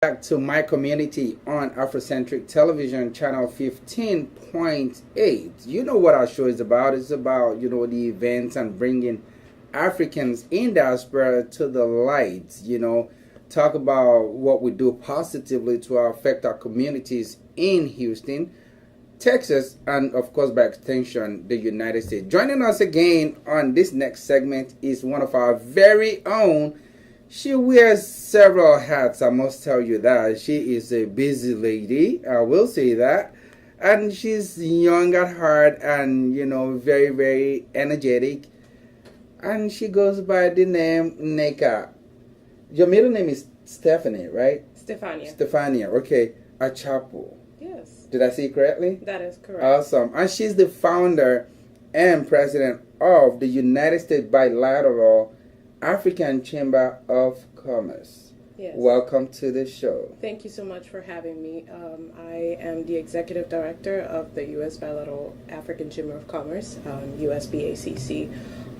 back to my community on AfroCentrik television channel 15.8. You know what our show is about. It's about, the events and bringing Africans in diaspora to the light, talk about what we do positively to affect our communities in Houston, Texas, and of course by extension the United States. Joining us again on this next segment is one of our very own. She wears several hats, I must tell you that. She is a busy lady, I will say that. And she's young at heart and, very, very energetic. And she goes by the name Nneka. Your middle name is Stephanie, right? Stefania, okay. Achapu. Yes. Did I say it correctly? That is correct. Awesome. And she's the founder and president of the United States Bilateral African Chamber of Commerce. Yes. Welcome to the show. Thank you so much for having me. I am the executive director of the U.S. Bilateral African Chamber of Commerce, USBACC.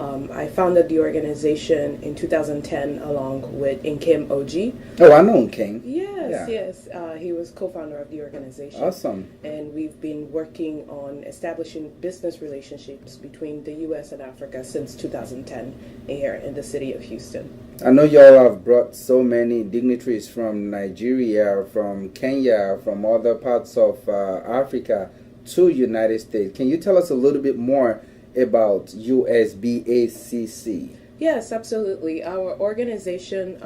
I founded the organization in 2010 along with Nkem Oji. Oh, I know Nkem. Yes. He was co-founder of the organization. Awesome. And we've been working on establishing business relationships between the U.S. and Africa since 2010 here in the city of Houston. I know y'all have brought so many dignitaries from Nigeria, from Kenya, from other parts of Africa to United States. Can you tell us a little bit more about USBACC? Yes, absolutely. Our organization,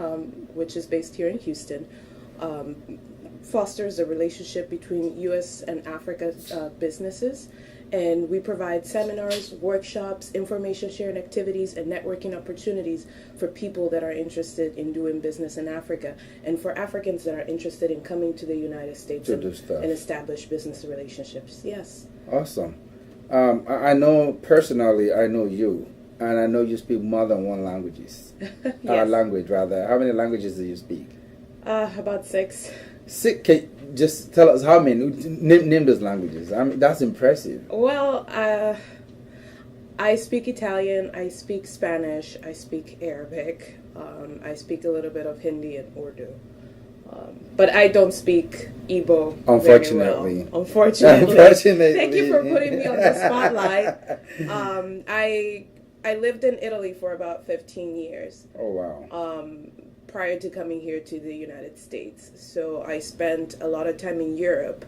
which is based here in Houston, fosters a relationship between U.S. and Africa businesses, and we provide seminars, workshops, information sharing activities, and networking opportunities for people that are interested in doing business in Africa, and for Africans that are interested in coming to the United States and establish business relationships. Yes. Awesome. I know personally, I know you, and I know you speak more than one languages. Yes. Language, rather. How many languages do you speak? About 6. 6? Can you just tell us how many? Name those languages. I mean, that's impressive. Well, I speak Italian, I speak Spanish, I speak Arabic, I speak a little bit of Hindi and Urdu. But I don't speak Igbo Unfortunately. Very well. Unfortunately. Thank you for putting me on the spotlight. I lived in Italy for about 15 years. Oh, wow. Prior to coming here to the United States. So I spent a lot of time in Europe.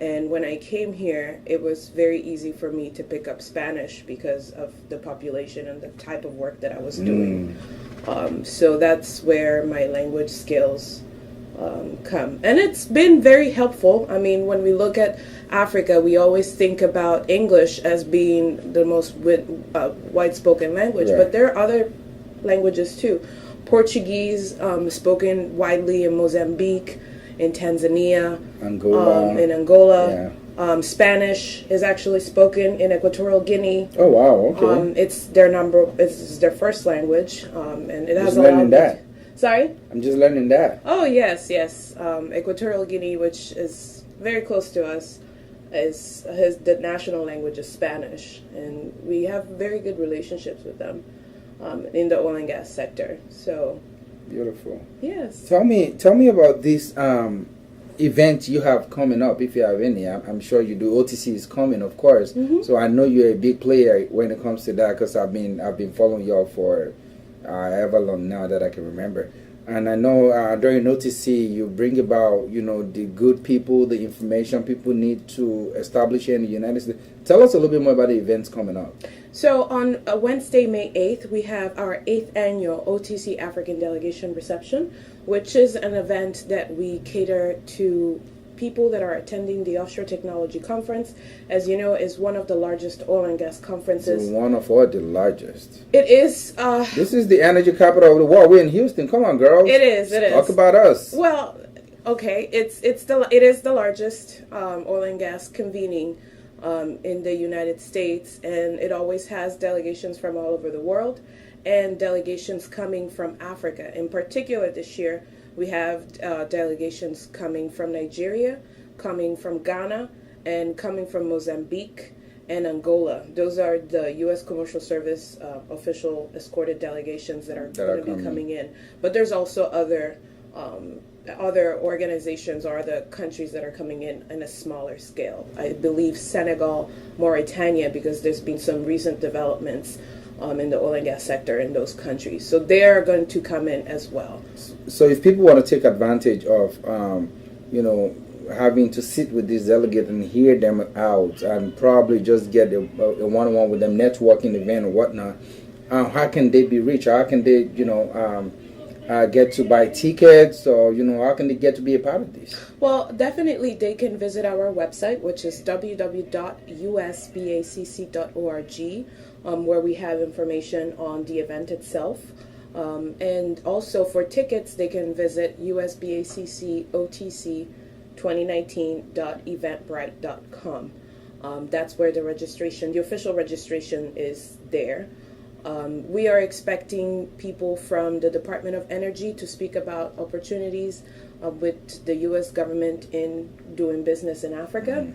And when I came here, it was very easy for me to pick up Spanish because of the population and the type of work that I was doing. So that's where my language skills come. And it's been very helpful. I mean, when we look at Africa, we always think about English as being the most wide-spoken language, right. But there are other languages too. Portuguese, spoken widely in Mozambique, in Tanzania, in Angola. Yeah. Spanish is actually spoken in Equatorial Guinea. Oh wow! Okay. It's their first language, and it has a lot. That. Sorry? I'm just learning that. Oh, yes. Equatorial Guinea, which is very close to us, the national language is Spanish, and we have very good relationships with them in the oil and gas sector. So beautiful. Yes. Tell me about this event you have coming up, if you have any. I'm sure you do. OTC is coming, of course. Mm-hmm. So I know you're a big player when it comes to that, because I've been following you all for ever long now that I can remember. And I know during OTC you bring about, the good people, the information people need to establish here in the United States. Tell us a little bit more about the events coming up. So on Wednesday, May 8th, we have our 8th annual OTC African Delegation Reception, which is an event that we cater to people that are attending the Offshore Technology Conference. As you know, is one of the largest oil and gas conferences. It's one of all the largest. It is. This is the energy capital of the world. We're in Houston. Come on, girls. It is. Talk about us. Well, okay. It is the largest oil and gas convening in the United States, and it always has delegations from all over the world and delegations coming from Africa. In particular, this year, we have delegations coming from Nigeria, coming from Ghana, and coming from Mozambique and Angola. Those are the U.S. Commercial Service official escorted delegations that are going to be coming in. But there's also other other organizations are the countries that are coming in a smaller scale. I believe Senegal, Mauritania, because there's been some recent developments in the oil and gas sector in those countries. So they are going to come in as well. So if people want to take advantage of, having to sit with these delegates and hear them out and probably just get a one-on-one with them, networking event or whatnot, how can they be reached? How can they, get to buy tickets, or how can they get to be a part of this? Well, definitely they can visit our website, which is www.usbacc.org, where we have information on the event itself. And also for tickets, they can visit usbacc.otc2019.eventbrite.com. That's where the official registration is there. We are expecting people from the Department of Energy to speak about opportunities with the U.S. government in doing business in Africa,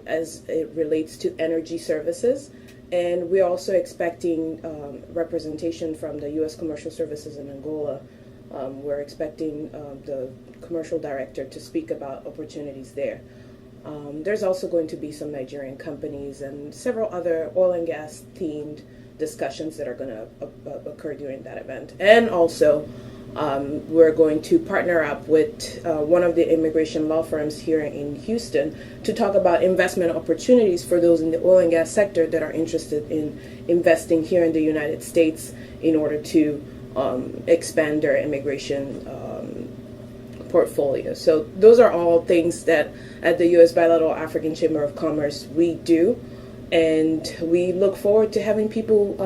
as it relates to energy services. And we're also expecting representation from the U.S. Commercial Services in Angola. We're expecting the commercial director to speak about opportunities there. There's also going to be some Nigerian companies and several other oil and gas themed discussions that are going to occur during that event. And also, we're going to partner up with one of the immigration law firms here in Houston to talk about investment opportunities for those in the oil and gas sector that are interested in investing here in the United States in order to expand their immigration portfolio. So those are all things that at the U.S. Bilateral African Chamber of Commerce we do. And we look forward to having people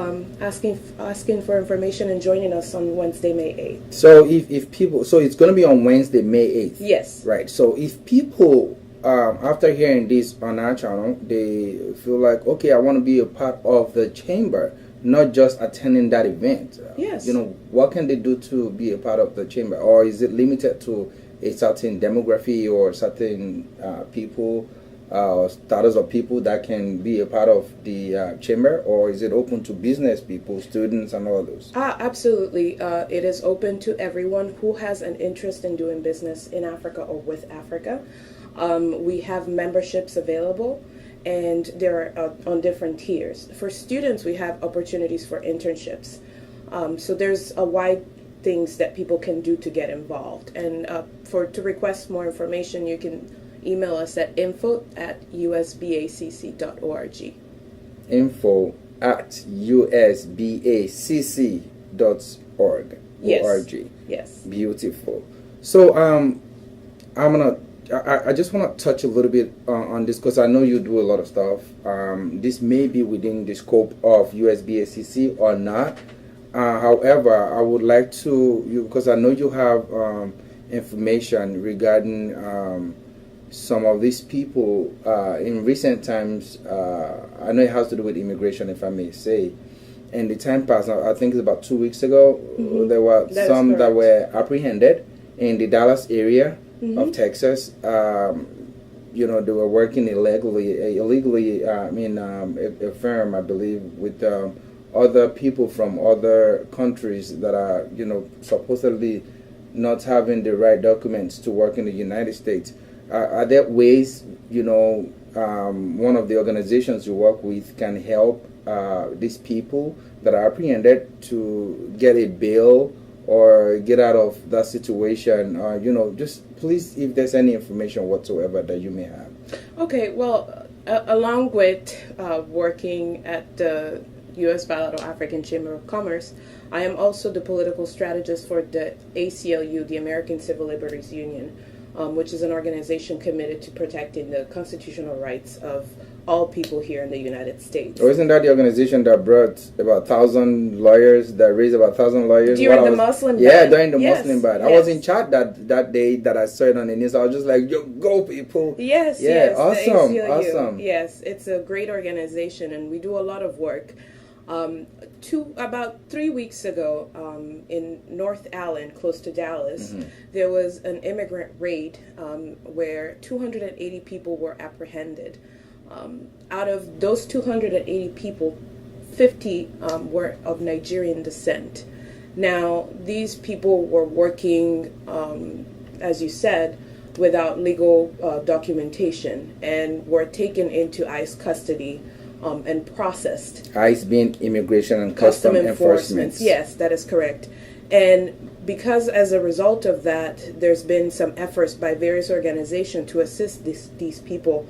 asking for information and joining us on Wednesday, May 8th. So if people, so it's going to be on Wednesday, May 8th. Yes. Right. So if people, after hearing this on our channel, they feel like, okay, I want to be a part of the chamber, not just attending that event. Yes. What can they do to be a part of the chamber? Or is it limited to a certain demography or certain people? Status of people that can be a part of the chamber, or is it open to business people, students, and others? Absolutely. It is open to everyone who has an interest in doing business in Africa or with Africa. We have memberships available, and they're on different tiers. For students, we have opportunities for internships. So there's a wide things that people can do to get involved. And to request more information, you can email us at info@usbacc.org. info@usbacc.org. Yes. O-R-G. Yes. Beautiful. So I just want to touch a little bit on this, because I know you do a lot of stuff. This may be within the scope of USBACC or not. However, I would like because I know you have information regarding some of these people in recent times. I know it has to do with immigration, if I may say. And the time passed, I think it's about 2 weeks ago, there were some that were apprehended in the Dallas area of Texas. They were working illegally in a firm, I believe, with other people from other countries that are, supposedly not having the right documents to work in the United States. Are there ways, one of the organizations you work with can help these people that are apprehended to get a bail or get out of that situation? Just please, if there's any information whatsoever that you may have. Okay, well, along with working at the U.S. Bilateral African Chamber of Commerce, I am also the political strategist for the ACLU, the American Civil Liberties Union, which is an organization committed to protecting the constitutional rights of all people here in the United States. Or isn't that the organization that brought about 1,000 lawyers, that raised about 1,000 lawyers? During the Muslim ban? Yeah, during the Muslim ban. I was in chat that day that I saw it on the news. I was just like, yo, go people. Yes, yeah, awesome. Yes, it's a great organization, and we do a lot of work. About 3 weeks ago, in North Allen, close to Dallas, there was an immigrant raid where 280 people were apprehended. Out of those 280 people, 50 were of Nigerian descent. Now, these people were working as you said, without legal documentation, and were taken into ICE custody and processed. ICE being Immigration and Custom Enforcement. Yes, that is correct. And because as a result of that, there's been some efforts by various organizations to assist these people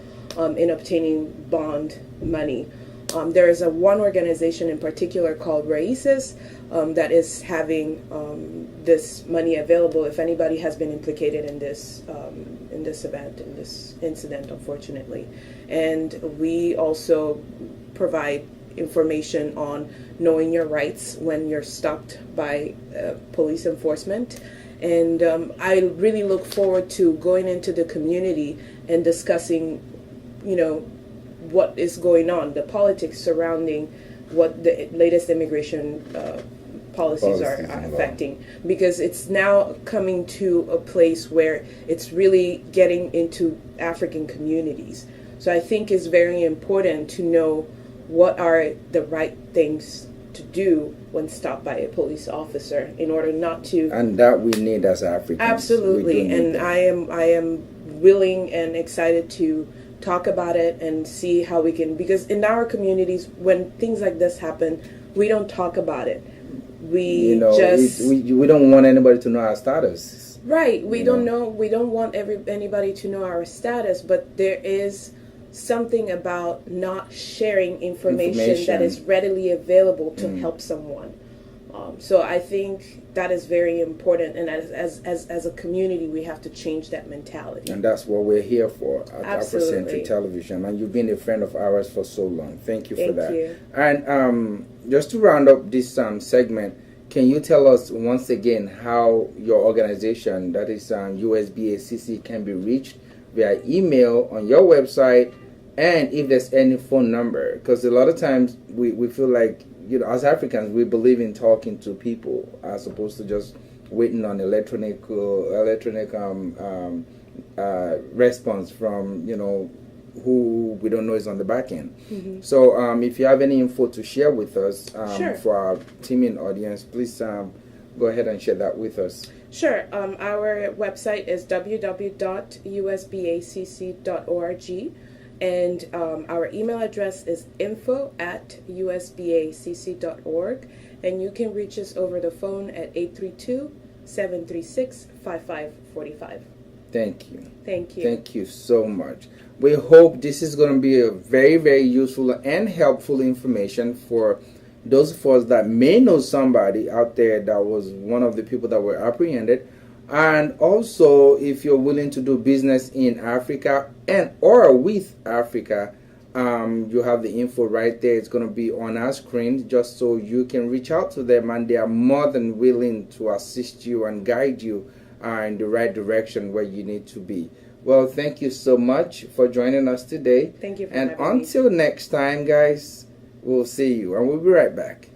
in obtaining bond money. There is one organization in particular called Raices that is having this money available if anybody has been implicated in this incident, unfortunately. And we also provide information on knowing your rights when you're stopped by police enforcement. And I really look forward to going into the community and discussing, what is going on, the politics surrounding what the latest immigration policies are affecting, because it's now coming to a place where it's really getting into African communities. So I think it's very important to know what are the right things to do when stopped by a police officer in order not to... And that we need as Africans. Absolutely. And I am willing and excited to talk about it and see how we can, because in our communities, when things like this happen, we don't talk about it. We we don't want anybody to know our status. Right. We don't want anybody to know our status, but there is something about not sharing information that is readily available to help someone. So I think that is very important, and as a community, we have to change that mentality. And that's what we're here for at AfroCentrik Television. And you've been a friend of ours for so long. Thank you for that. Thank you. And just to round up this segment, can you tell us once again how your organization, that is USBACC, can be reached via email, on your website, and if there's any phone number? Because a lot of times we feel like, as Africans, we believe in talking to people as opposed to just waiting on electronic response from, who we don't know is on the back end. Mm-hmm. So if you have any info to share with us for our teaming audience, please go ahead and share that with us. Sure. Our website is www.usbacc.org. And our email address is info@usbacc.org. And you can reach us over the phone at 832-736-5545. Thank you. Thank you. Thank you so much. We hope this is going to be a very, very useful and helpful information for those of us that may know somebody out there that was one of the people that were apprehended. And also, if you're willing to do business in Africa and or with Africa, you have the info right there. It's going to be on our screen just so you can reach out to them, and they are more than willing to assist you and guide you in the right direction where you need to be. Well, thank you so much for joining us today. Thank you for having me. And until next time, guys, we'll see you, and we'll be right back.